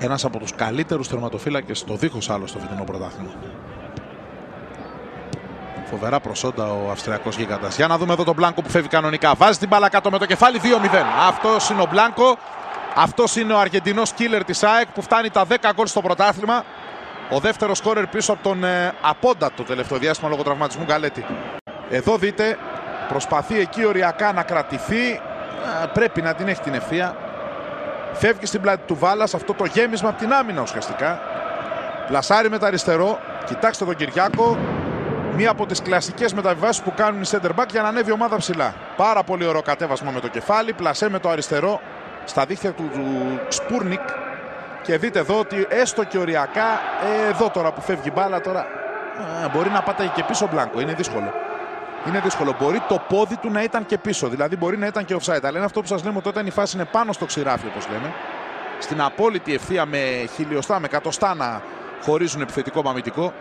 Ένας από τους καλύτερους τερματοφύλακες στο δίχως άλλο στο φετινό πρωτάθλημα. Φοβερά προσόντα ο Αυστριακός γίγαντας. Για να δούμε εδώ τον Μπλάνκο που φεύγει κανονικά. Βάζει την μπάλα κάτω με το κεφάλι, 2-0. Αυτός είναι ο Μπλάνκο. Αυτός είναι ο Αργεντινός killer της ΑΕΚ που φτάνει τα 10 γκολ στο πρωτάθλημα. Ο δεύτερος σκόρερ πίσω από τον απόντατο το τελευταίο διάστημα λόγω τραυματισμού Γκαλέτη. Εδώ δείτε, προσπαθεί εκεί οριακά να κρατηθεί. Πρέπει να την έχει την ευθεία. Φεύγει στην πλάτη του Βάλας, αυτό το γέμισμα από την άμυνα ουσιαστικά. Πλασάρει με τα αριστερό. Κοιτάξτε τον Κυριάκο. Μία από τις κλασικές μεταβιβάσεις που κάνουν οι center back για να ανέβει η ομάδα ψηλά. Πάρα πολύ ωραίο κατέβασμα με το κεφάλι. Πλασέ με το αριστερό στα δίχτυα του Σπούρνικ. Και δείτε εδώ ότι έστω και οριακά, εδώ τώρα που φεύγει η μπάλα τώρα, μπορεί να πατάει και πίσω ο Μπλάνκο. Είναι δύσκολο. Είναι δύσκολο. Μπορεί το πόδι του να ήταν και πίσω. Δηλαδή μπορεί να ήταν και offside. Αλλά είναι αυτό που σας λέμε ότι όταν η φάση είναι πάνω στο ξηράφι, όπως λέμε, στην απόλυτη ευθεία με χιλιοστά, με εκατοστά να χωρίζουν επιθετικό με αμυντικό,